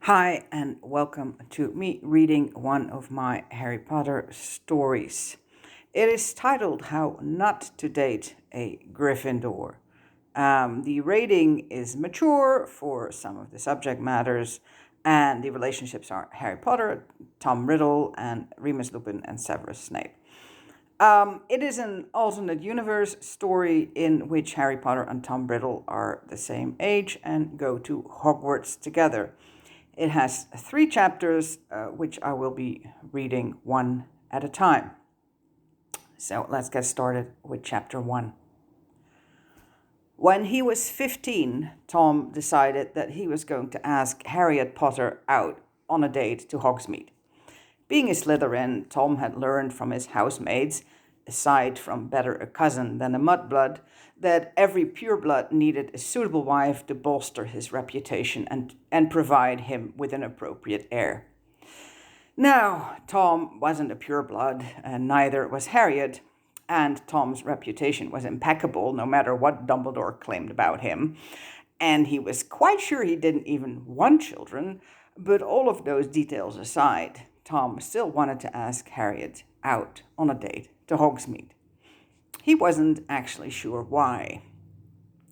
Hi, and welcome to me reading one of my Harry Potter stories. It is titled How Not to Date a Gryffindor. The rating is mature for some of the subject matters, and the relationships are Harry Potter, Tom Riddle, and Remus Lupin and Severus Snape. It is an alternate universe story in which Harry Potter and Tom Riddle are the same age and go to Hogwarts together. It has three chapters, which I will be reading one at a time. So let's get started with chapter 1. When he was 15, Tom decided that he was going to ask Harriet Potter out on a date to Hogsmeade. Being a Slytherin, Tom had learned from his housemates, aside from better a cousin than a mudblood, that every pureblood needed a suitable wife to bolster his reputation and provide him with an appropriate heir. Now, Tom wasn't a pureblood, and neither was Harriet, and Tom's reputation was impeccable no matter what Dumbledore claimed about him, and he was quite sure he didn't even want children, but all of those details aside, Tom still wanted to ask Harriet out on a date to Hogsmeade. He wasn't actually sure why.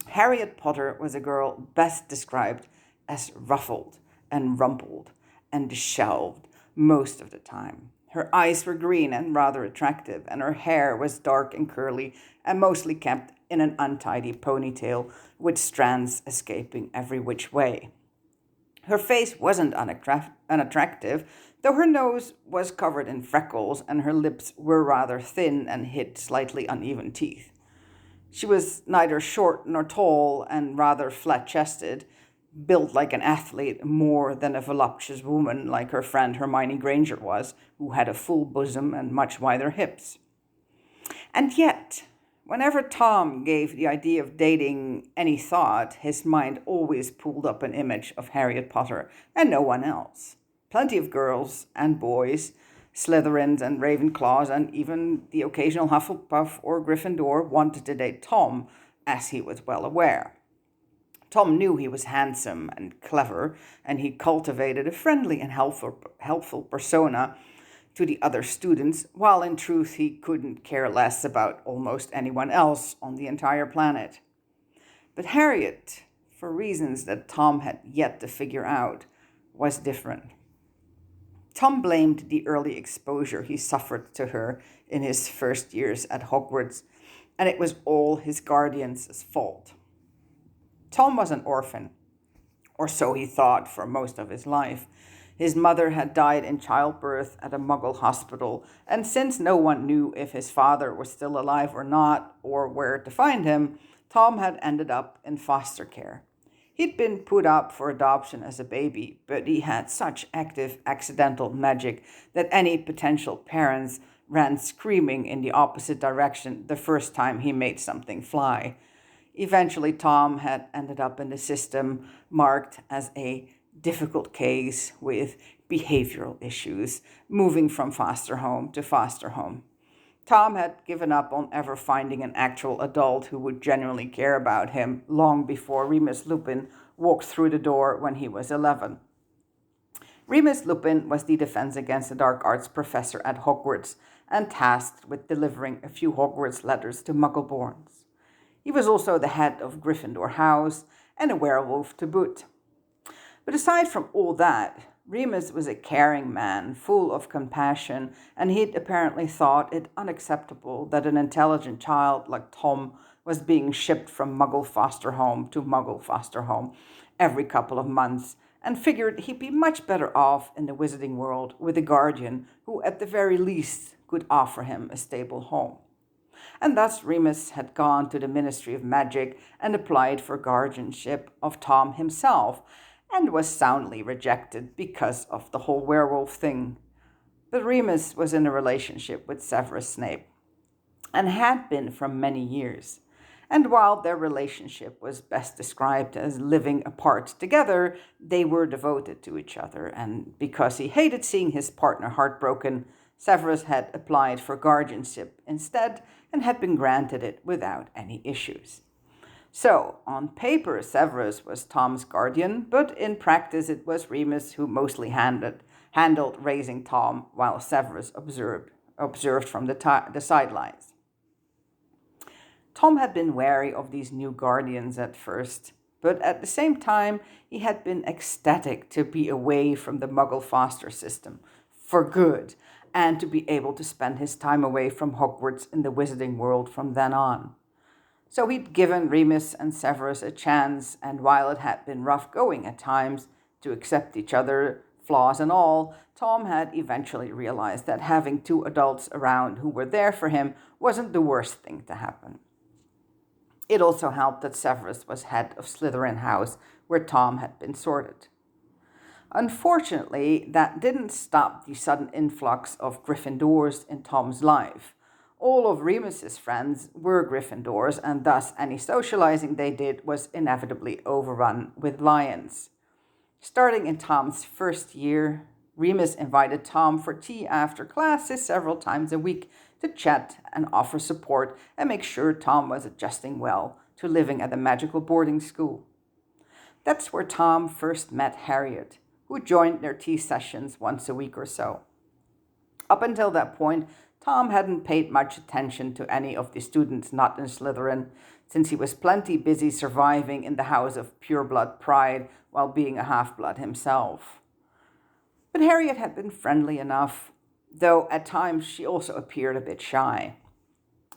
Harriet Potter was a girl best described as ruffled and rumpled and disheveled most of the time. Her eyes were green and rather attractive, and her hair was dark and curly and mostly kept in an untidy ponytail with strands escaping every which way. Her face wasn't unattractive, though her nose was covered in freckles and her lips were rather thin and hid slightly uneven teeth. She was neither short nor tall and rather flat-chested, built like an athlete more than a voluptuous woman like her friend Hermione Granger was, who had a full bosom and much wider hips. And yet, whenever Tom gave the idea of dating any thought, his mind always pulled up an image of Harriet Potter and no one else. Plenty of girls and boys, Slytherins and Ravenclaws, and even the occasional Hufflepuff or Gryffindor wanted to date Tom, as he was well aware. Tom knew he was handsome and clever, and he cultivated a friendly and helpful persona to the other students, while in truth he couldn't care less about almost anyone else on the entire planet. But Harriet, for reasons that Tom had yet to figure out, was different. Tom blamed the early exposure he suffered to her in his first years at Hogwarts, and it was all his guardians' fault. Tom was an orphan, or so he thought for most of his life. His mother had died in childbirth at a Muggle hospital, and since no one knew if his father was still alive or not, or where to find him, Tom had ended up in foster care. He'd been put up for adoption as a baby, but he had such active accidental magic that any potential parents ran screaming in the opposite direction the first time he made something fly. Eventually, Tom had ended up in the system marked as a difficult case with behavioral issues, moving from foster home to foster home. Tom had given up on ever finding an actual adult who would genuinely care about him long before Remus Lupin walked through the door when he was 11. Remus Lupin was the Defense Against the Dark Arts professor at Hogwarts and tasked with delivering a few Hogwarts letters to Muggleborns. He was also the head of Gryffindor House and a werewolf to boot. But aside from all that, Remus was a caring man, full of compassion, and he'd apparently thought it unacceptable that an intelligent child like Tom was being shipped from Muggle foster home to Muggle foster home every couple of months, and figured he'd be much better off in the wizarding world with a guardian who at the very least could offer him a stable home. And thus Remus had gone to the Ministry of Magic and applied for guardianship of Tom himself, and was soundly rejected because of the whole werewolf thing. But Remus was in a relationship with Severus Snape, and had been for many years. And while their relationship was best described as living apart together, they were devoted to each other, and because he hated seeing his partner heartbroken, Severus had applied for guardianship instead and had been granted it without any issues. So, on paper, Severus was Tom's guardian, but in practice it was Remus who mostly handled raising Tom while Severus observed from the sidelines. Tom had been wary of these new guardians at first, but at the same time he had been ecstatic to be away from the Muggle foster system, for good, and to be able to spend his time away from Hogwarts in the wizarding world from then on. So he'd given Remus and Severus a chance, and while it had been rough going at times to accept each other, flaws and all, Tom had eventually realized that having two adults around who were there for him wasn't the worst thing to happen. It also helped that Severus was head of Slytherin House, where Tom had been sorted. Unfortunately, that didn't stop the sudden influx of Gryffindors in Tom's life. All of Remus's friends were Gryffindors, and thus any socializing they did was inevitably overrun with lions. Starting in Tom's first year, Remus invited Tom for tea after classes several times a week to chat and offer support and make sure Tom was adjusting well to living at a magical boarding school. That's where Tom first met Harriet, who joined their tea sessions once a week or so. Up until that point, Tom hadn't paid much attention to any of the students not in Slytherin, since he was plenty busy surviving in the house of pureblood pride while being a half-blood himself. But Harriet had been friendly enough, though at times she also appeared a bit shy.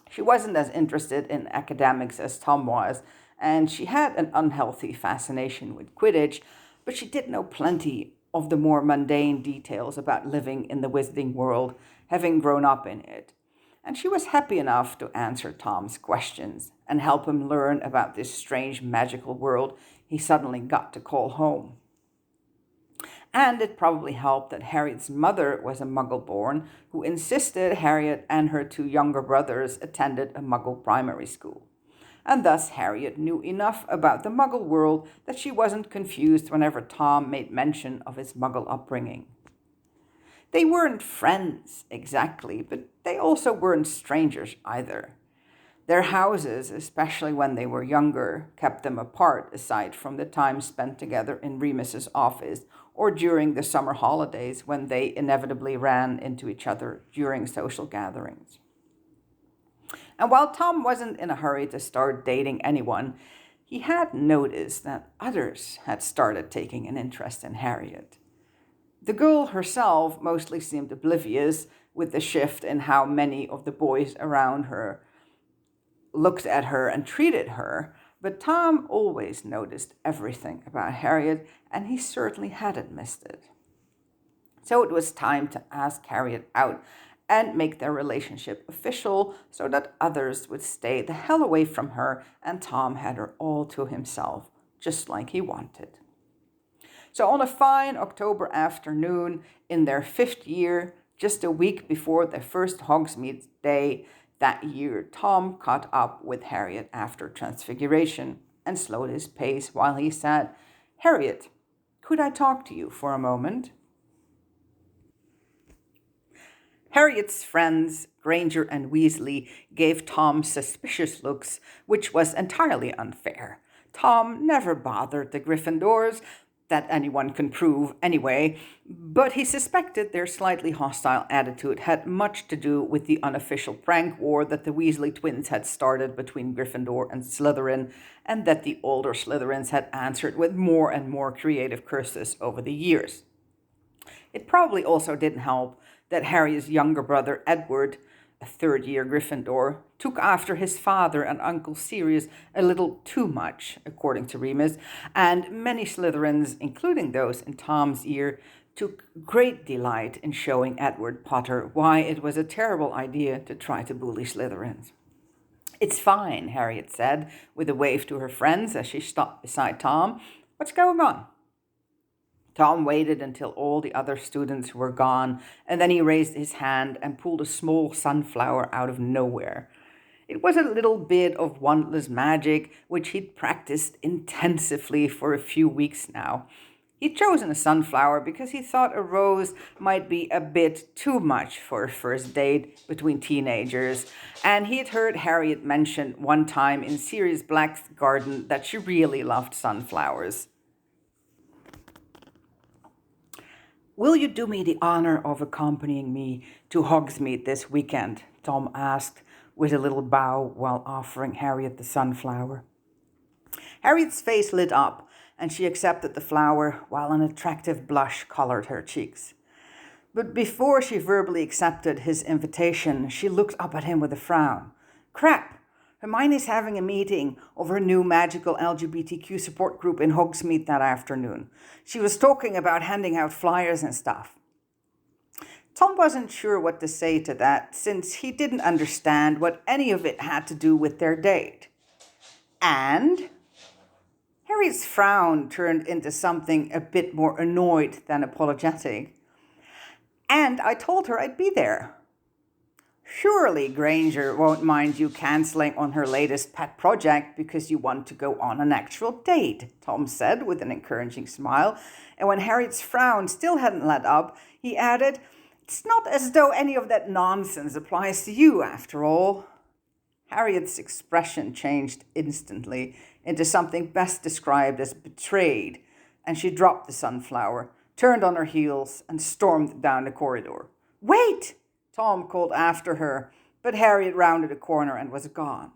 She wasn't as interested in academics as Tom was, and she had an unhealthy fascination with Quidditch, but she did know plenty of the more mundane details about living in the wizarding world, having grown up in it. And she was happy enough to answer Tom's questions and help him learn about this strange magical world he suddenly got to call home. And it probably helped that Harriet's mother was a Muggle-born who insisted Harriet and her two younger brothers attended a Muggle primary school. And thus Harriet knew enough about the Muggle world that she wasn't confused whenever Tom made mention of his Muggle upbringing. They weren't friends exactly, but they also weren't strangers either. Their houses, especially when they were younger, kept them apart aside from the time spent together in Remus's office or during the summer holidays when they inevitably ran into each other during social gatherings. And while Tom wasn't in a hurry to start dating anyone, he had noticed that others had started taking an interest in Harriet. The girl herself mostly seemed oblivious with the shift in how many of the boys around her looked at her and treated her, but Tom always noticed everything about Harriet, and he certainly hadn't missed it. So it was time to ask Harriet out and make their relationship official so that others would stay the hell away from her and Tom had her all to himself, just like he wanted. So on a fine October afternoon in their 5th year, just a week before their first Hogsmeade day that year, Tom caught up with Harriet after Transfiguration and slowed his pace while he said, "Harriet, could I talk to you for a moment?" Harriet's friends, Granger and Weasley, gave Tom suspicious looks, which was entirely unfair. Tom never bothered the Gryffindors, that anyone can prove anyway, but he suspected their slightly hostile attitude had much to do with the unofficial prank war that the Weasley twins had started between Gryffindor and Slytherin, and that the older Slytherins had answered with more and more creative curses over the years. It probably also didn't help that Harry's younger brother Edward, a third-year Gryffindor, took after his father and Uncle Sirius a little too much, according to Remus, and many Slytherins, including those in Tom's year, took great delight in showing Edward Potter why it was a terrible idea to try to bully Slytherins. "It's fine," Harriet said, with a wave to her friends as she stopped beside Tom. "What's going on?" Tom waited until all the other students were gone, and then he raised his hand and pulled a small sunflower out of nowhere. It was a little bit of wandless magic, which he'd practiced intensively for a few weeks now. He'd chosen a sunflower because he thought a rose might be a bit too much for a first date between teenagers, and he had heard Harriet mention one time in Sirius Black's garden that she really loved sunflowers. "Will you do me the honor of accompanying me to Hogsmeade this weekend?" Tom asked, with a little bow while offering Harriet the sunflower. Harriet's face lit up, and she accepted the flower while an attractive blush colored her cheeks. But before she verbally accepted his invitation, she looked up at him with a frown. Crap! Hermione's having a meeting of her new magical LGBTQ support group in Hogsmeade that afternoon. She was talking about handing out flyers and stuff. Tom wasn't sure what to say to that, since he didn't understand what any of it had to do with their date. And Harry's frown turned into something a bit more annoyed than apologetic. "And I told her I'd be there." "Surely Granger won't mind you cancelling on her latest pet project because you want to go on an actual date," Tom said with an encouraging smile. And when Harriet's frown still hadn't let up, he added, "It's not as though any of that nonsense applies to you, after all." Harriet's expression changed instantly into something best described as betrayed, and she dropped the sunflower, turned on her heels, and stormed down the corridor. "Wait!" Tom called after her, but Harriet rounded a corner and was gone.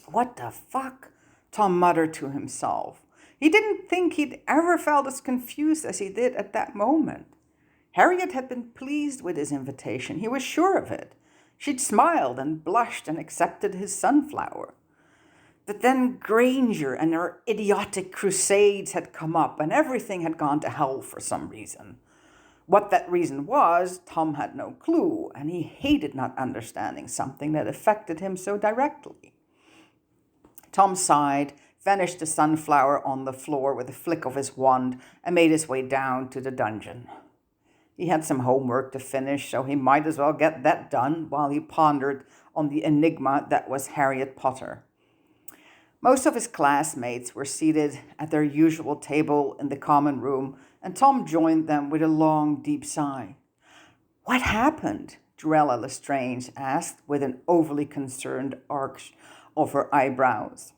"What the fuck?" Tom muttered to himself. He didn't think he'd ever felt as confused as he did at that moment. Harriet had been pleased with his invitation. He was sure of it. She'd smiled and blushed and accepted his sunflower. But then Granger and her idiotic crusades had come up, and everything had gone to hell for some reason. What that reason was, Tom had no clue, and he hated not understanding something that affected him so directly. Tom sighed, vanished the sunflower on the floor with a flick of his wand, and made his way down to the dungeon. He had some homework to finish, so he might as well get that done while he pondered on the enigma that was Harriet Potter. Most of his classmates were seated at their usual table in the common room, and Tom joined them with a long, deep sigh. "What happened?" Drella Lestrange asked, with an overly concerned arch of her eyebrows.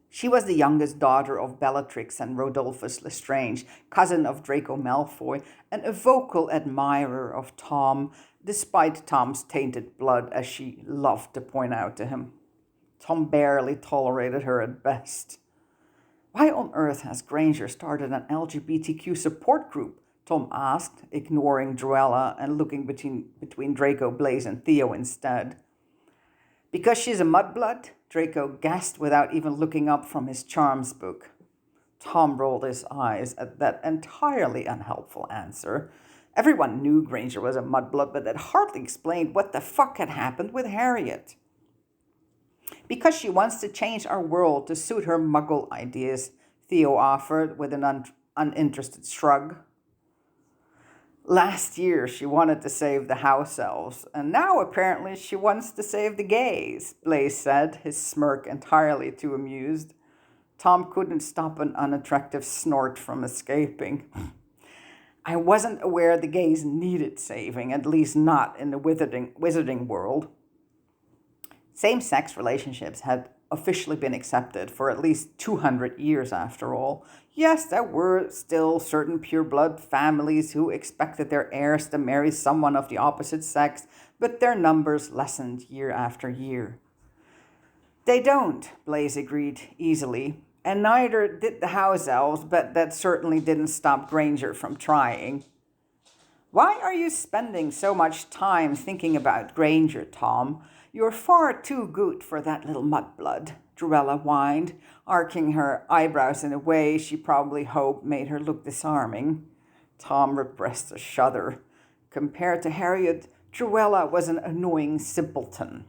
She was the youngest daughter of Bellatrix and Rodolphus Lestrange, cousin of Draco Malfoy, and a vocal admirer of Tom, despite Tom's tainted blood, as she loved to point out to him. Tom barely tolerated her at best. "Why on earth has Granger started an LGBTQ support group?" Tom asked, ignoring Drella and looking between Draco, Blaise, and Theo instead. "Because she's a mudblood?" Draco guessed without even looking up from his charms book. Tom rolled his eyes at that entirely unhelpful answer. Everyone knew Granger was a mudblood, but that hardly explained what the fuck had happened with Harriet. "Because she wants to change our world to suit her muggle ideas," Theo offered with an uninterested shrug. "Last year she wanted to save the house elves, and now apparently she wants to save the gays," Blaise said, his smirk entirely too amused. Tom couldn't stop an unattractive snort from escaping. "I wasn't aware the gays needed saving, at least not in the wizarding world." Same-sex relationships had officially been accepted for at least 200 years after all. Yes, there were still certain pure-blood families who expected their heirs to marry someone of the opposite sex, but their numbers lessened year after year. "They don't," Blaise agreed easily, "and neither did the house elves, but that certainly didn't stop Granger from trying." "Why are you spending so much time thinking about Granger, Tom? You're far too good for that little mudblood," Drella whined, arching her eyebrows in a way she probably hoped made her look disarming. Tom repressed a shudder. Compared to Harriet, Drella was an annoying simpleton.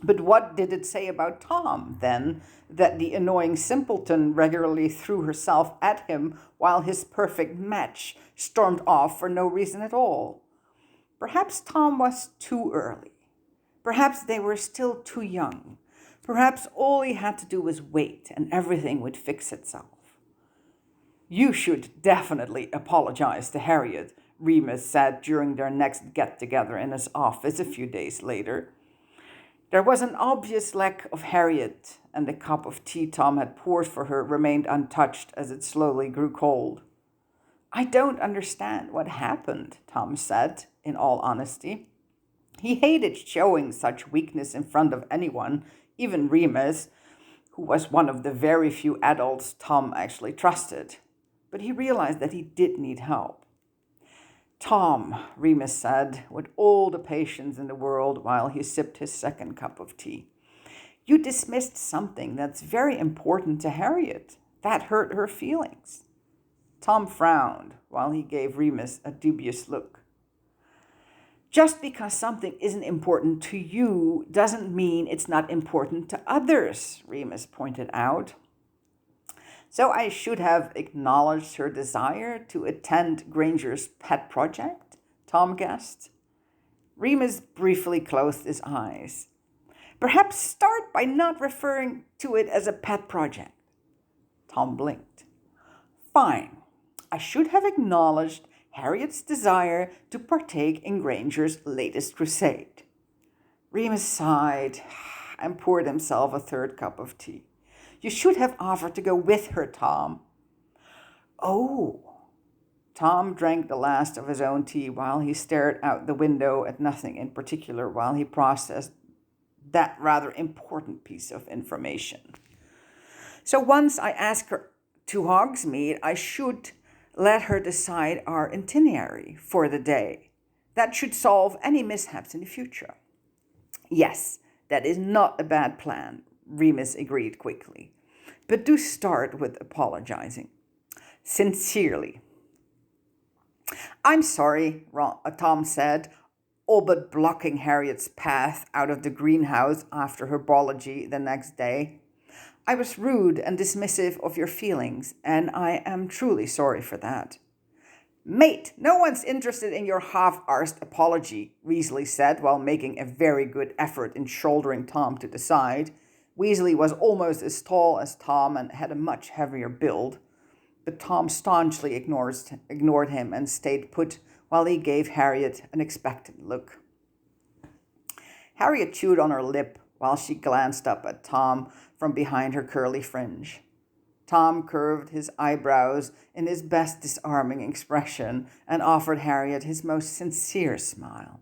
But what did it say about Tom, then, that the annoying simpleton regularly threw herself at him while his perfect match stormed off for no reason at all? Perhaps Tom was too early. Perhaps they were still too young. Perhaps all he had to do was wait and everything would fix itself. You should definitely apologize to Harriet, Remus said during their next get-together in his office a few days later. There was an obvious lack of Harriet, and the cup of tea Tom had poured for her remained untouched as it slowly grew cold. I don't understand what happened, Tom said, in all honesty. He hated showing such weakness in front of anyone, even Remus, who was one of the very few adults Tom actually trusted. But he realized that he did need help. Tom, Remus said, with all the patience in the world while he sipped his second cup of tea, you dismissed something that's very important to Harriet. That hurt her feelings. Tom frowned while he gave Remus a dubious look. Just because something isn't important to you doesn't mean it's not important to others, Remus pointed out. So I should have acknowledged her desire to attend Granger's pet project, Tom guessed. Remus briefly closed his eyes. Perhaps start by not referring to it as a pet project. Tom blinked. Fine. I should have acknowledged Harriet's desire to partake in Granger's latest crusade. Remus sighed and poured himself a third cup of tea. You should have offered to go with her, Tom. Oh. Tom drank the last of his own tea while he stared out the window at nothing in particular while he processed that rather important piece of information. So once I ask her to Hogsmeade, I should let her decide our itinerary for the day. That should solve any mishaps in the future. Yes, that is not a bad plan, Remus agreed quickly. But do start with apologizing. Sincerely. I'm sorry, Tom said, all but blocking Harriet's path out of the greenhouse after her apology the next day. I was rude and dismissive of your feelings, and I am truly sorry for that. Mate, no one's interested in your half-arsed apology, Weasley said while making a very good effort in shouldering Tom to the side. Weasley was almost as tall as Tom and had a much heavier build, but Tom staunchly ignored him and stayed put while he gave Harriet an expectant look. Harriet chewed on her lip while she glanced up at Tom from behind her curly fringe. Tom curved his eyebrows in his best disarming expression and offered Harriet his most sincere smile.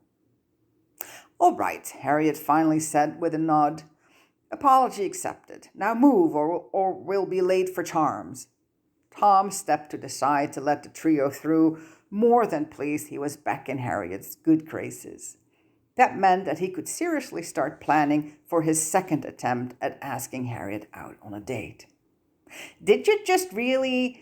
All right, Harriet finally said with a nod. Apology accepted. Now move or we'll be late for charms. Tom stepped to the side to let the trio through, more than pleased he was back in Harriet's good graces. That meant that he could seriously start planning for his second attempt at asking Harriet out on a date. Did you just really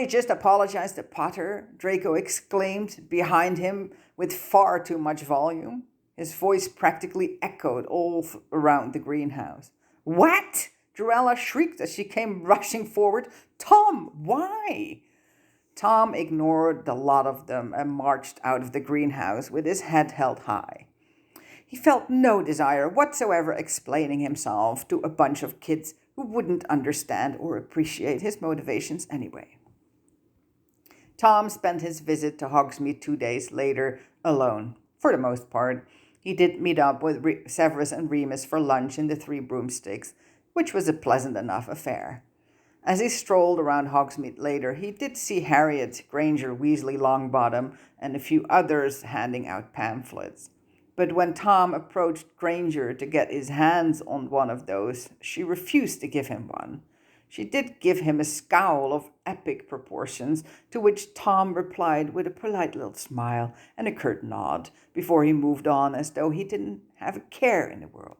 just apologize to Potter? Draco exclaimed behind him with far too much volume. His voice practically echoed all around the greenhouse. What? Drella shrieked as she came rushing forward. Tom, why? Tom ignored the lot of them and marched out of the greenhouse with his head held high. He felt no desire whatsoever explaining himself to a bunch of kids who wouldn't understand or appreciate his motivations anyway. Tom spent his visit to Hogsmeade 2 days later alone, for the most part. He did meet up with Severus and Remus for lunch in the Three Broomsticks, which was a pleasant enough affair. As he strolled around Hogsmeade later, he did see Harriet, Granger, Weasley, Longbottom, and a few others handing out pamphlets. But when Tom approached Granger to get his hands on one of those, she refused to give him one. She did give him a scowl of epic proportions, to which Tom replied with a polite little smile and a curt nod, before he moved on as though he didn't have a care in the world.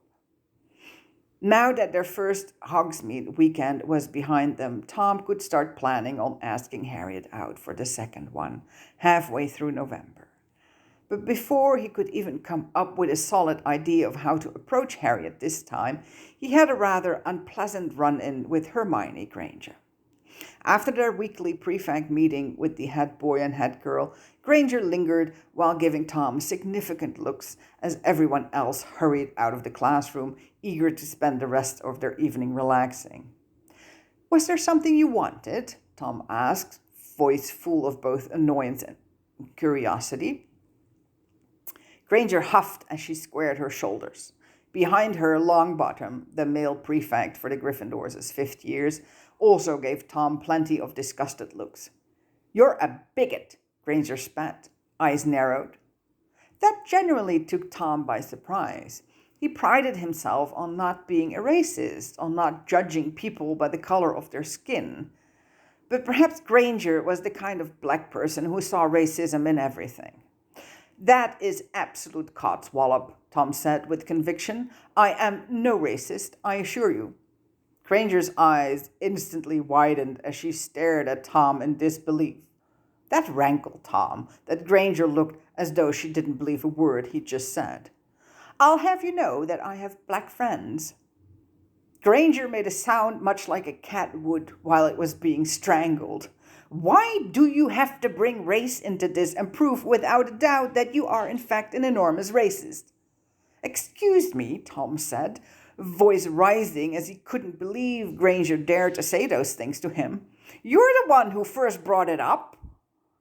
Now that their first Hogsmeade weekend was behind them, Tom could start planning on asking Harriet out for the second one, halfway through November. But before he could even come up with a solid idea of how to approach Harriet this time, he had a rather unpleasant run-in with Hermione Granger. After their weekly prefect meeting with the head boy and head girl, Granger lingered while giving Tom significant looks as everyone else hurried out of the classroom, eager to spend the rest of their evening relaxing. Was there something you wanted? Tom asked, voice full of both annoyance and curiosity. Granger huffed as she squared her shoulders. Behind her, Longbottom, the male prefect for the Gryffindors' 5th years, also gave Tom plenty of disgusted looks. "You're a bigot," Granger spat, eyes narrowed. That genuinely took Tom by surprise. He prided himself on not being a racist, on not judging people by the color of their skin. But perhaps Granger was the kind of black person who saw racism in everything. "That is absolute codswallop," Tom said with conviction. "I am no racist, I assure you." Granger's eyes instantly widened as she stared at Tom in disbelief. That rankled Tom, that Granger looked as though she didn't believe a word he just said. "I'll have you know that I have black friends." Granger made a sound much like a cat would while it was being strangled. "Why do you have to bring race into this and prove without a doubt that you are in fact an enormous racist?" "Excuse me," Tom said, voice rising as he couldn't believe Granger dared to say those things to him. "You're the one who first brought it up."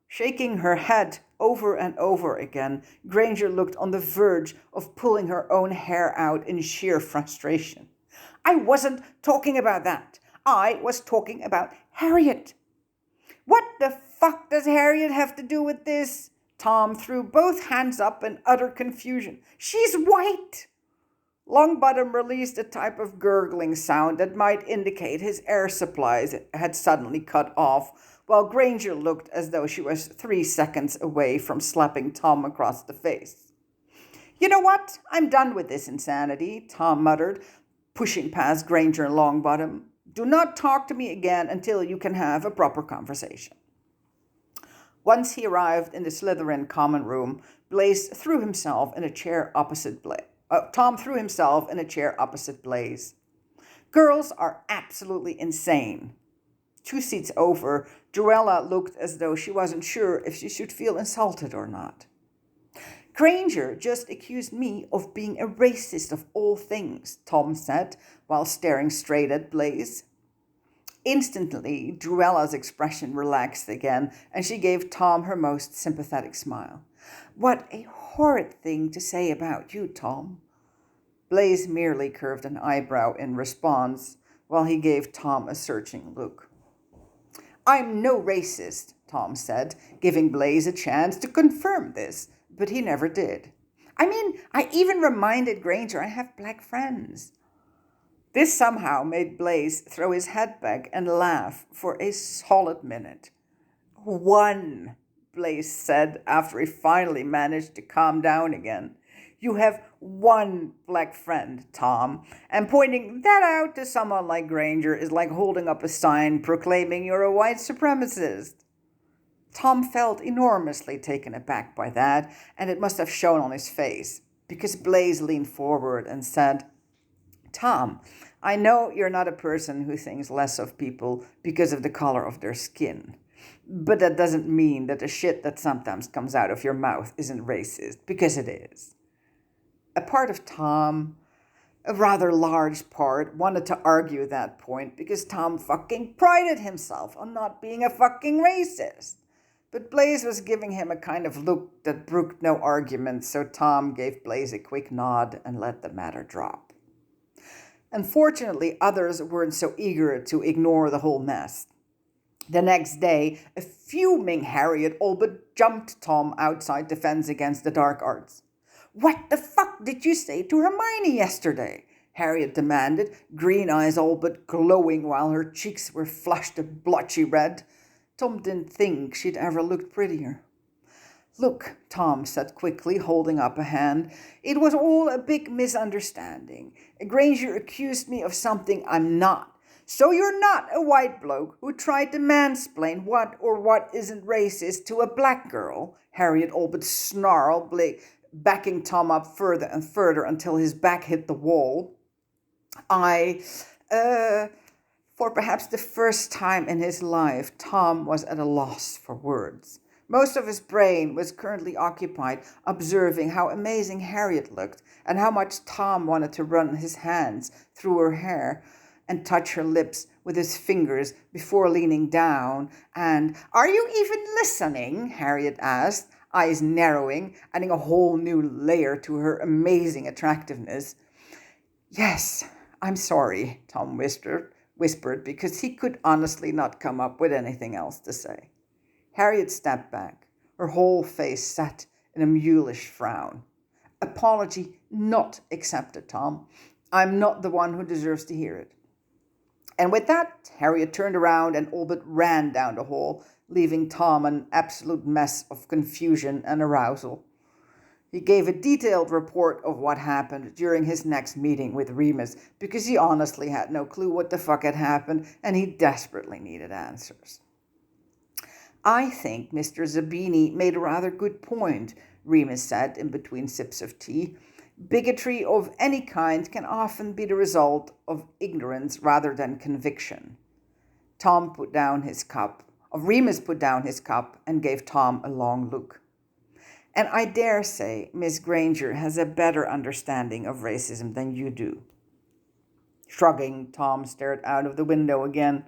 Shaking her head over and over again, Granger looked on the verge of pulling her own hair out in sheer frustration. "I wasn't talking about that. I was talking about Harriet." "What the fuck does Harriet have to do with this?" Tom threw both hands up in utter confusion. "She's white." Longbottom released a type of gurgling sound that might indicate his air supplies had suddenly cut off, while Granger looked as though she was 3 seconds away from slapping Tom across the face. "You know what? I'm done with this insanity," Tom muttered, pushing past Granger and Longbottom. "Do not talk to me again until you can have a proper conversation." Once he arrived in the Slytherin common room, Tom threw himself in a chair opposite Blaise. "Girls are absolutely insane." 2 seats over, Joella looked as though she wasn't sure if she should feel insulted or not. "Granger just accused me of being a racist of all things," Tom said, while staring straight at Blaise. Instantly, Joella's expression relaxed again, and she gave Tom her most sympathetic smile. "What a horrid thing to say about you, Tom." Blaise merely curved an eyebrow in response, while he gave Tom a searching look. "I'm no racist," Tom said, giving Blaise a chance to confirm this, but he never did. I even reminded Granger I have black friends." This somehow made Blaise throw his head back and laugh for a solid minute. "One," Blaise said after he finally managed to calm down again. "You have one black friend, Tom, and pointing that out to someone like Granger is like holding up a sign proclaiming you're a white supremacist." Tom felt enormously taken aback by that, and it must have shown on his face, because Blaise leaned forward and said, "Tom, I know you're not a person who thinks less of people because of the color of their skin. But that doesn't mean that the shit that sometimes comes out of your mouth isn't racist, because it is." A part of Tom, a rather large part, wanted to argue that point because Tom fucking prided himself on not being a fucking racist. But Blaise was giving him a kind of look that brooked no argument, so Tom gave Blaise a quick nod and let the matter drop. Unfortunately, others weren't so eager to ignore the whole mess. The next day, a fuming Harriet all but jumped Tom outside the fence against the dark arts. "What the fuck did you say to Hermione yesterday?" Harriet demanded, green eyes all but glowing while her cheeks were flushed a blotchy red. Tom didn't think she'd ever looked prettier. "Look," Tom said quickly, holding up a hand, "it was all a big misunderstanding. Granger accused me of something I'm not. So you're not a white bloke who tried to mansplain what or what isn't racist to a black girl?" Harriet all but snarled, backing Tom up further and further until his back hit the wall. For perhaps the first time in his life, Tom was at a loss for words. Most of his brain was currently occupied observing how amazing Harriet looked and how much Tom wanted to run his hands through her hair and touch her lips with his fingers before leaning down and, "Are you even listening?" Harriet asked, eyes narrowing, adding a whole new layer to her amazing attractiveness. "Yes, I'm sorry," Tom whispered because he could honestly not come up with anything else to say. Harriet stepped back, her whole face set in a mulish frown. "Apology not accepted, Tom. I'm not the one who deserves to hear it." And with that, Harriet turned around and all but ran down the hall, leaving Tom an absolute mess of confusion and arousal. He gave a detailed report of what happened during his next meeting with Remus because he honestly had no clue what the fuck had happened and he desperately needed answers. "I think Mr. Zabini made a rather good point," Remus said in between sips of tea. "Bigotry of any kind can often be the result of ignorance rather than conviction." Remus put down his cup and gave Tom a long look. "And I dare say Miss Granger has a better understanding of racism than you do." Shrugging, Tom stared out of the window again.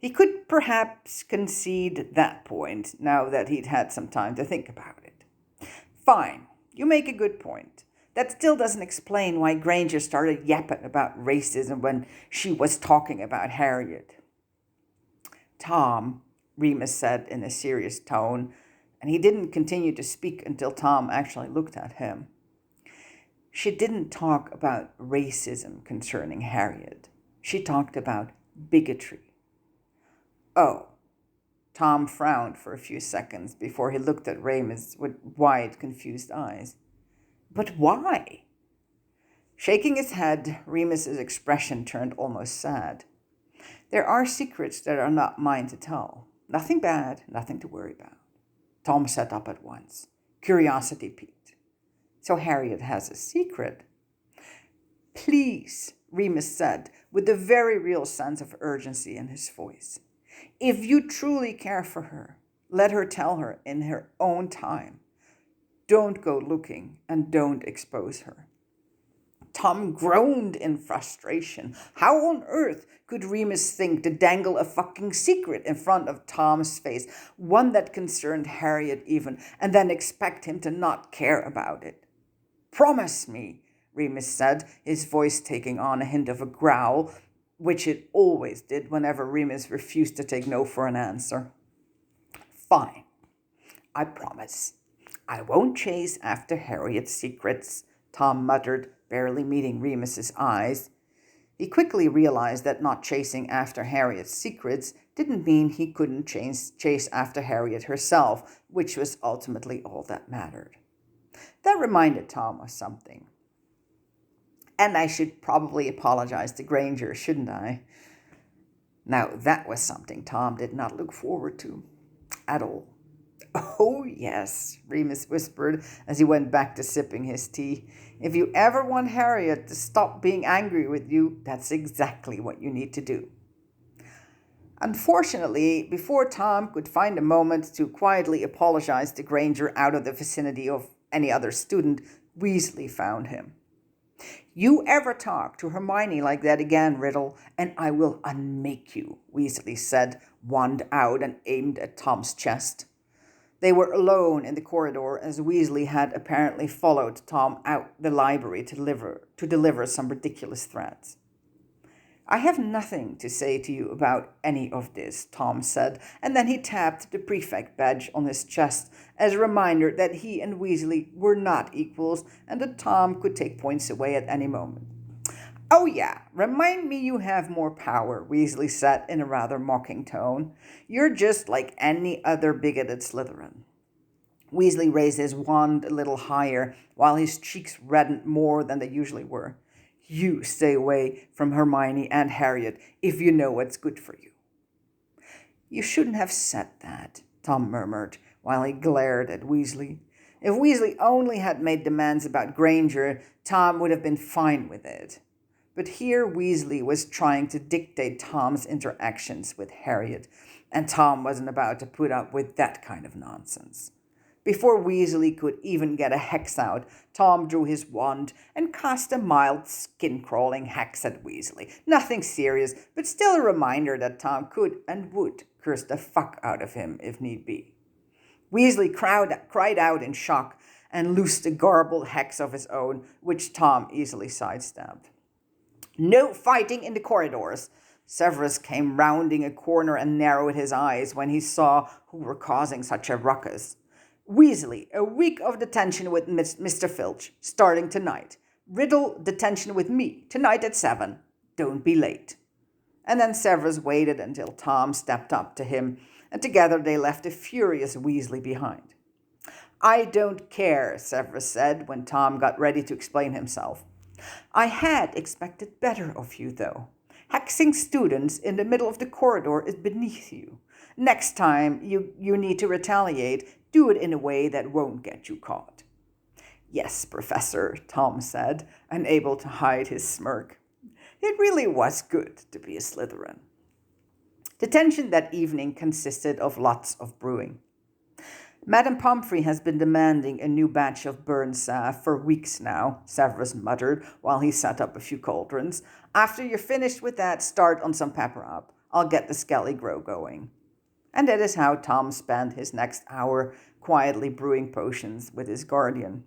He could perhaps concede that point, now that he'd had some time to think about it. "Fine, you make a good point. That still doesn't explain why Granger started yapping about racism when she was talking about Harriet." "Tom," Remus said in a serious tone, and he didn't continue to speak until Tom actually looked at him. "She didn't talk about racism concerning Harriet. She talked about bigotry." "Oh." Tom frowned for a few seconds before he looked at Remus with wide, confused eyes. "But why?" Shaking his head, Remus's expression turned almost sad. "There are secrets that are not mine to tell. Nothing bad, nothing to worry about." Tom sat up at once. Curiosity piqued. "So Harriet has a secret?" "Please," Remus said, with a very real sense of urgency in his voice. "If you truly care for her, let her tell her in her own time. Don't go looking and don't expose her." Tom groaned in frustration. How on earth could Remus think to dangle a fucking secret in front of Tom's face, one that concerned Harriet even, and then expect him to not care about it? "Promise me," Remus said, his voice taking on a hint of a growl, which it always did whenever Remus refused to take no for an answer. "Fine, I promise. I won't chase after Harriet's secrets," Tom muttered, barely meeting Remus's eyes. He quickly realized that not chasing after Harriet's secrets didn't mean he couldn't chase after Harriet herself, which was ultimately all that mattered. That reminded Tom of something. "And I should probably apologize to Granger, shouldn't I?" Now that was something Tom did not look forward to at all. "Oh, yes," Remus whispered as he went back to sipping his tea. "If you ever want Harriet to stop being angry with you, that's exactly what you need to do." Unfortunately, before Tom could find a moment to quietly apologize to Granger out of the vicinity of any other student, Weasley found him. "You ever talk to Hermione like that again, Riddle, and I will unmake you," Weasley said, wand out and aimed at Tom's chest. They were alone in the corridor as Weasley had apparently followed Tom out the library to deliver some ridiculous threats. "I have nothing to say to you about any of this," Tom said, and then he tapped the prefect badge on his chest as a reminder that he and Weasley were not equals and that Tom could take points away at any moment. "Oh yeah, remind me you have more power," Weasley said in a rather mocking tone. "You're just like any other bigoted Slytherin." Weasley raised his wand a little higher, while his cheeks reddened more than they usually were. "You stay away from Hermione and Harriet if you know what's good for you." "You shouldn't have said that," Tom murmured, while he glared at Weasley. If Weasley only had made demands about Granger, Tom would have been fine with it. But here Weasley was trying to dictate Tom's interactions with Harriet, and Tom wasn't about to put up with that kind of nonsense. Before Weasley could even get a hex out, Tom drew his wand and cast a mild, skin-crawling hex at Weasley. Nothing serious, but still a reminder that Tom could and would curse the fuck out of him if need be. Weasley cried out in shock and loosed a garbled hex of his own, which Tom easily sidestepped. No fighting in the corridors. Severus came rounding a corner and narrowed his eyes when he saw who were causing such a ruckus. Weasley, a week of detention with Mr. Filch, starting tonight. Riddle, detention with me, tonight at 7. Don't be late. And then Severus waited until Tom stepped up to him, and together they left a furious Weasley behind. I don't care, Severus said when Tom got ready to explain himself. I had expected better of you, though. Hexing students in the middle of the corridor is beneath you. Next time you need to retaliate, do it in a way that won't get you caught. Yes, Professor, Tom said, unable to hide his smirk. It really was good to be a Slytherin. Detention that evening consisted of lots of brewing. Madame Pomfrey has been demanding a new batch of burn salve for weeks now, Severus muttered while he set up a few cauldrons. After you're finished with that, start on some pepper up. I'll get the Skelly Grow going. And that is how Tom spent his next hour quietly brewing potions with his guardian.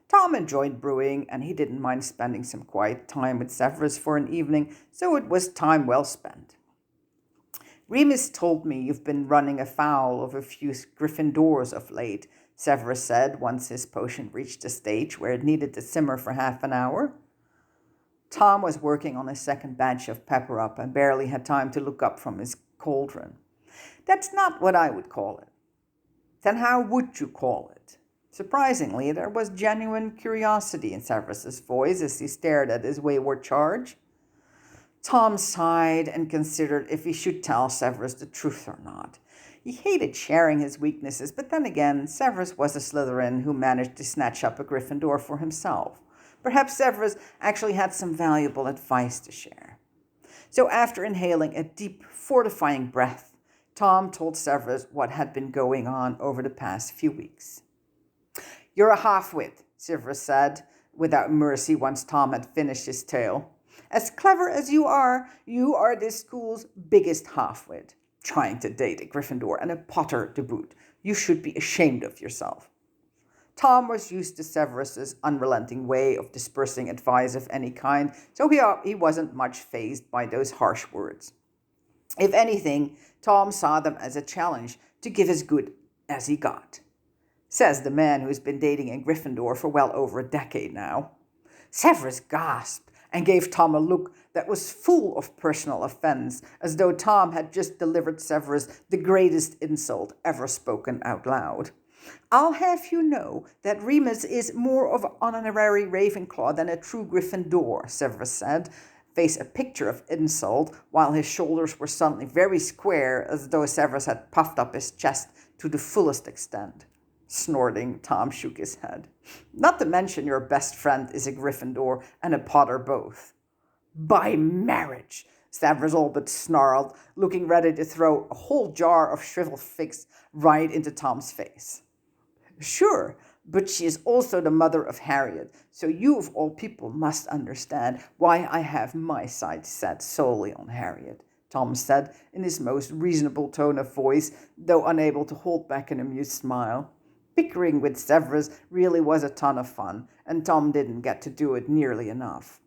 Tom enjoyed brewing, and he didn't mind spending some quiet time with Severus for an evening, so it was time well spent. Remus told me you've been running afoul of a few Gryffindors of late, Severus said once his potion reached the stage where it needed to simmer for half an hour. Tom was working on his second batch of pepper up and barely had time to look up from his cauldron. That's not what I would call it. Then how would you call it? Surprisingly, there was genuine curiosity in Severus's voice as he stared at his wayward charge. Tom sighed and considered if he should tell Severus the truth or not. He hated sharing his weaknesses, but then again, Severus was a Slytherin who managed to snatch up a Gryffindor for himself. Perhaps Severus actually had some valuable advice to share. So after inhaling a deep, fortifying breath, Tom told Severus what had been going on over the past few weeks. You're a half-wit, Severus said, without mercy once Tom had finished his tale. As clever as you are this school's biggest half-wit. Trying to date a Gryffindor and a Potter to boot. You should be ashamed of yourself. Tom was used to Severus's unrelenting way of dispersing advice of any kind, so he wasn't much fazed by those harsh words. If anything, Tom saw them as a challenge to give as good as he got. Says the man who's been dating a Gryffindor for well over a decade now. Severus gasped and gave Tom a look that was full of personal offense, as though Tom had just delivered Severus the greatest insult ever spoken out loud. I'll have you know that Remus is more of an honorary Ravenclaw than a true Gryffindor, Severus said, face a picture of insult, while his shoulders were suddenly very square, as though Severus had puffed up his chest to the fullest extent. Snorting, Tom shook his head. Not to mention your best friend is a Gryffindor and a Potter both. By marriage, Severus all but snarled, looking ready to throw a whole jar of shriveled figs right into Tom's face. Sure, but she is also the mother of Harriet, so you of all people must understand why I have my sights set solely on Harriet, Tom said in his most reasonable tone of voice, though unable to hold back an amused smile. Bickering with Severus really was a ton of fun, and Tom didn't get to do it nearly enough.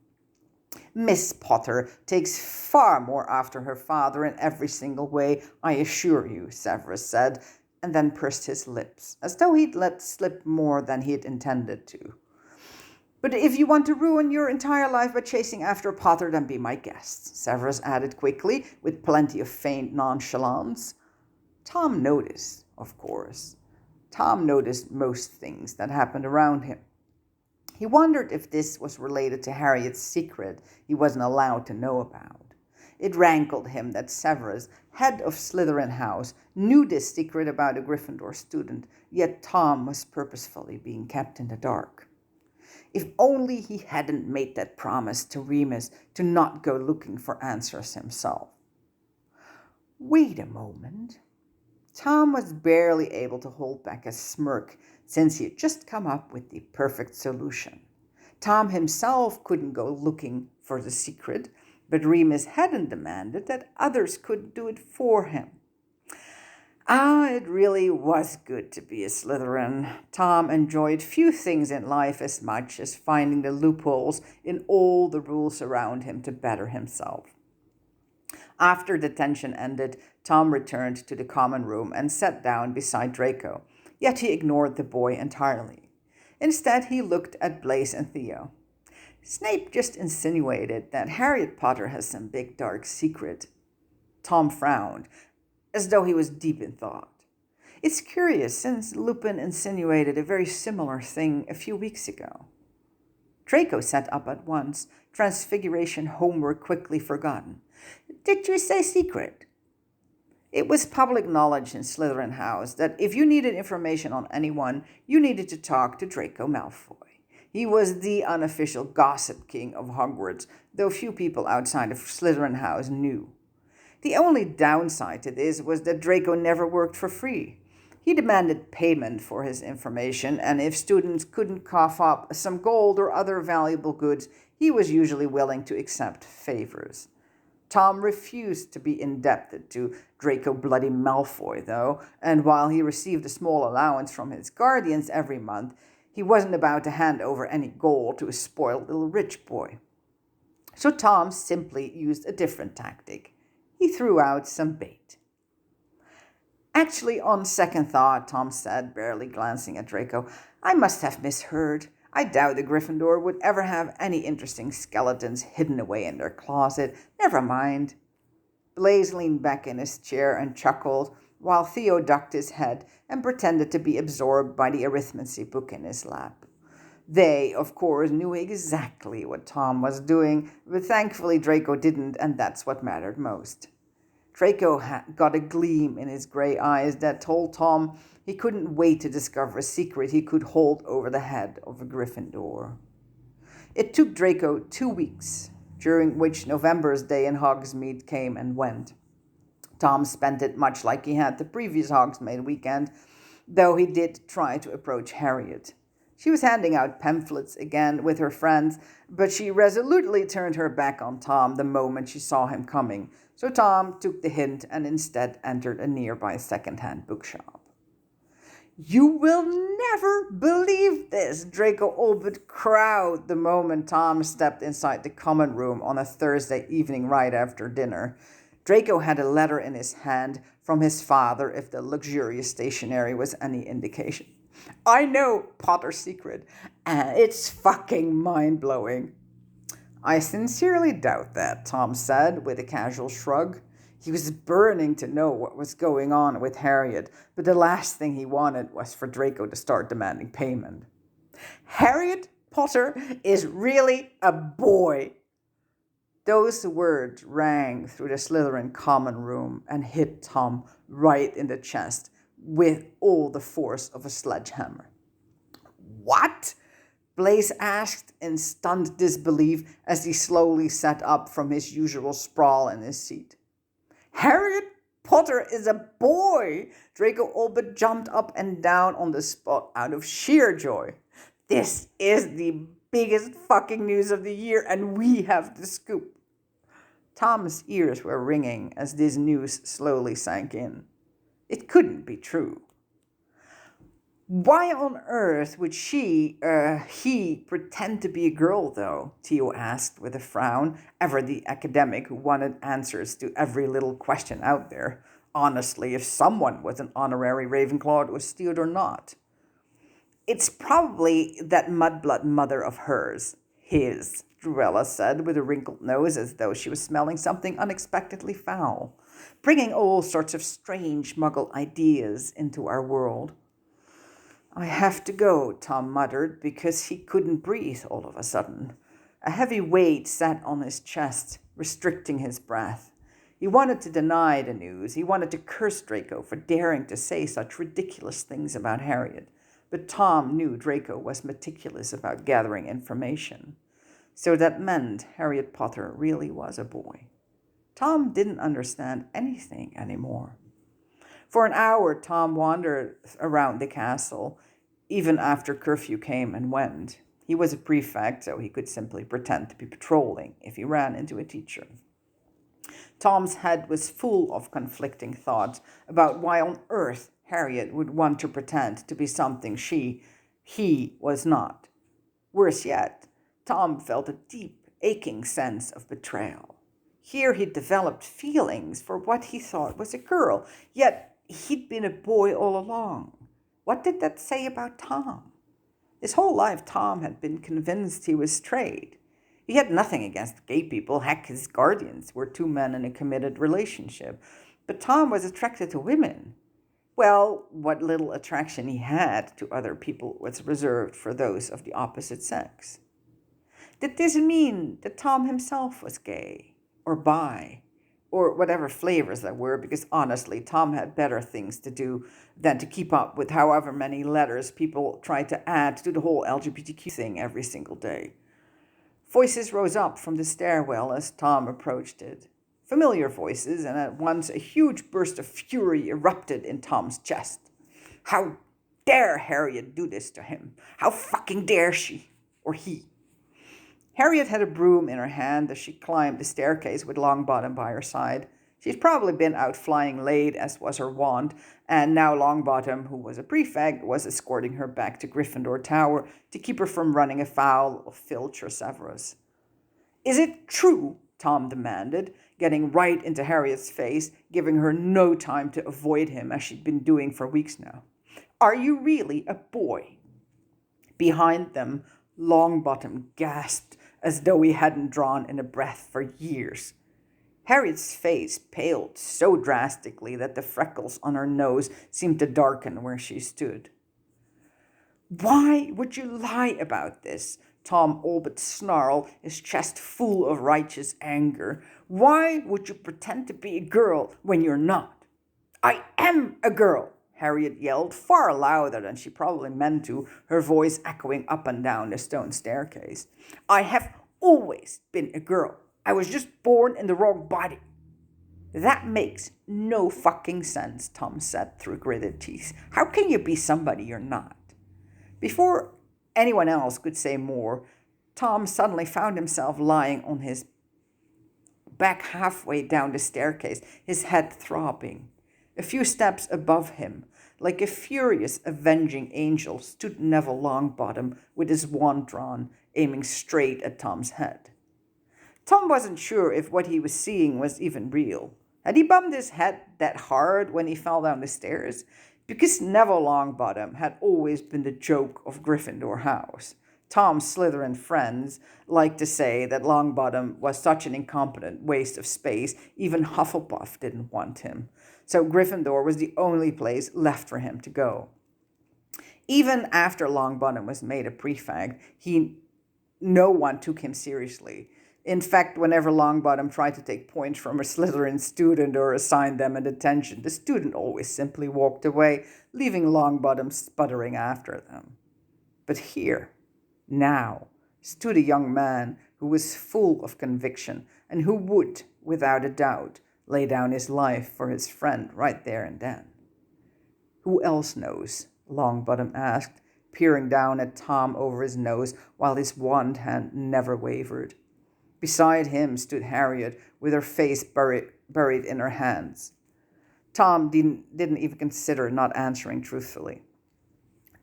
Miss Potter takes far more after her father in every single way, I assure you, Severus said, and then pursed his lips, as though he'd let slip more than he'd intended to. But if you want to ruin your entire life by chasing after Potter, then be my guest, Severus added quickly, with plenty of feigned nonchalance. Tom noticed, of course. Tom noticed most things that happened around him. He wondered if this was related to Harriet's secret he wasn't allowed to know about. It rankled him that Severus, head of Slytherin House, knew this secret about a Gryffindor student, yet Tom was purposefully being kept in the dark. If only he hadn't made that promise to Remus to not go looking for answers himself. Wait a moment. Tom was barely able to hold back a smirk since he had just come up with the perfect solution. Tom himself couldn't go looking for the secret, but Remus hadn't demanded that others could do it for him. It really was good to be a Slytherin. Tom enjoyed few things in life as much as finding the loopholes in all the rules around him to better himself. After the tension ended, Tom returned to the common room and sat down beside Draco, yet he ignored the boy entirely. Instead, he looked at Blaise and Theo. Snape just insinuated that Harriet Potter has some big dark secret. Tom frowned, as though he was deep in thought. It's curious, since Lupin insinuated a very similar thing a few weeks ago. Draco sat up at once, Transfiguration homework quickly forgotten. Did you say secret? It was public knowledge in Slytherin House that if you needed information on anyone, you needed to talk to Draco Malfoy. He was the unofficial gossip king of Hogwarts, though few people outside of Slytherin House knew. The only downside to this was that Draco never worked for free. He demanded payment for his information, and if students couldn't cough up some gold or other valuable goods, he was usually willing to accept favors. Tom refused to be indebted to Draco Bloody Malfoy, though, and while he received a small allowance from his guardians every month, he wasn't about to hand over any gold to a spoiled little rich boy. So Tom simply used a different tactic. He threw out some bait. Actually, on second thought, Tom said, barely glancing at Draco, I must have misheard. I doubt the Gryffindor would ever have any interesting skeletons hidden away in their closet. Never mind. Blaise leaned back in his chair and chuckled, while Theo ducked his head and pretended to be absorbed by the arithmancy book in his lap. They, of course, knew exactly what Tom was doing, but thankfully Draco didn't, and that's what mattered most. Draco got a gleam in his gray eyes that told Tom he couldn't wait to discover a secret he could hold over the head of a Gryffindor. It took Draco 2 weeks, during which November's day in Hogsmeade came and went. Tom spent it much like he had the previous Hogsmeade weekend, though he did try to approach Harriet. She was handing out pamphlets again with her friends, but she resolutely turned her back on Tom the moment she saw him coming, so Tom took the hint and instead entered a nearby second-hand bookshop. You will never believe this, Draco all but crowed the moment Tom stepped inside the common room on a Thursday evening right after dinner. Draco had a letter in his hand from his father, if the luxurious stationery was any indication. I know Potter's secret, and it's fucking mind-blowing. I sincerely doubt that, Tom said with a casual shrug. He was burning to know what was going on with Harriet, but the last thing he wanted was for Draco to start demanding payment. Harriet Potter is really a boy. Those words rang through the Slytherin common room and hit Tom right in the chest with all the force of a sledgehammer. What? Blaise asked in stunned disbelief as he slowly sat up from his usual sprawl in his seat. Harriet Potter is a boy! Draco all but jumped up and down on the spot out of sheer joy. This is the biggest fucking news of the year, and we have the scoop. Tom's ears were ringing as this news slowly sank in. It couldn't be true. Why on earth would he pretend to be a girl, though? Theo asked with a frown, ever the academic who wanted answers to every little question out there. Honestly, if someone was an honorary Ravenclaw, it was Theo or not. It's probably that mudblood mother of hers. His, Drella said with a wrinkled nose as though she was smelling something unexpectedly foul, bringing all sorts of strange muggle ideas into our world. I have to go, Tom muttered, because he couldn't breathe all of a sudden. A heavy weight sat on his chest, restricting his breath. He wanted to deny the news. He wanted to curse Draco for daring to say such ridiculous things about Harriet. But Tom knew Draco was meticulous about gathering information. So that meant Harriet Potter really was a boy. Tom didn't understand anything anymore. For an hour, Tom wandered around the castle, even after curfew came and went. He was a prefect, so he could simply pretend to be patrolling if he ran into a teacher. Tom's head was full of conflicting thoughts about why on earth Harriet would want to pretend to be something he was not. Worse yet, Tom felt a deep, aching sense of betrayal. Here he'd developed feelings for what he thought was a girl, yet he'd been a boy all along. What did that say about Tom? His whole life, Tom had been convinced he was straight. He had nothing against gay people. Heck, his guardians were two men in a committed relationship. But Tom was attracted to women. Well, what little attraction he had to other people was reserved for those of the opposite sex. Did this mean that Tom himself was gay, or bi, or whatever flavors there were? Because honestly, Tom had better things to do than to keep up with however many letters people tried to add to the whole LGBTQ thing every single day. Voices rose up from the stairwell as Tom approached it. Familiar voices, and at once a huge burst of fury erupted in Tom's chest. How dare Harriet do this to him? How fucking dare she? Or he? Harriet had a broom in her hand as she climbed the staircase with Longbottom by her side. She'd probably been out flying late, as was her wont, and now Longbottom, who was a prefect, was escorting her back to Gryffindor Tower to keep her from running afoul of Filch or Severus. Is it true? Tom demanded, getting right into Harriet's face, giving her no time to avoid him as she'd been doing for weeks now. Are you really a boy? Behind them, Longbottom gasped as though he hadn't drawn in a breath for years. Harriet's face paled so drastically that the freckles on her nose seemed to darken where she stood. Why would you lie about this? Tom all but snarled, his chest full of righteous anger. Why would you pretend to be a girl when you're not? I am a girl, Harriet yelled, far louder than she probably meant to, her voice echoing up and down the stone staircase. I have always been a girl. I was just born in the wrong body. That makes no fucking sense, Tom said through gritted teeth. How can you be somebody you're not? Before anyone else could say more, Tom suddenly found himself lying on his back halfway down the staircase, his head throbbing. A few steps above him, like a furious, avenging angel, stood Neville Longbottom with his wand drawn, aiming straight at Tom's head. Tom wasn't sure if what he was seeing was even real. Had he bumped his head that hard when he fell down the stairs? Because Neville Longbottom had always been the joke of Gryffindor House. Tom's Slytherin friends liked to say that Longbottom was such an incompetent waste of space, even Hufflepuff didn't want him. So Gryffindor was the only place left for him to go. Even after Longbottom was made a prefect, no one took him seriously. In fact, whenever Longbottom tried to take points from a Slytherin student or assign them a detention, the student always simply walked away, leaving Longbottom sputtering after them. But here, now, stood a young man who was full of conviction and who would, without a doubt, lay down his life for his friend right there and then. Who else knows? Longbottom asked, peering down at Tom over his nose while his wand hand never wavered. Beside him stood Harriet, with her face buried in her hands. Tom didn't even consider not answering truthfully.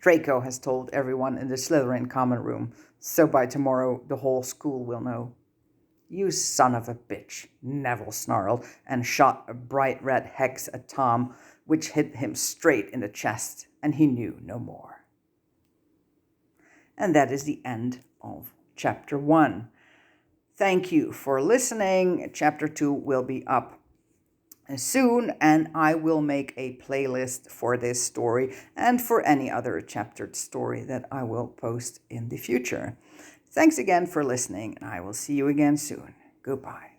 Draco has told everyone in the Slytherin common room, so by tomorrow the whole school will know. You son of a bitch, Neville snarled, and shot a bright red hex at Tom, which hit him straight in the chest, and he knew no more. And that is the end of Chapter 1. Thank you for listening. Chapter 2 will be up soon, and I will make a playlist for this story and for any other chaptered story that I will post in the future. Thanks again for listening, and I will see you again soon. Goodbye.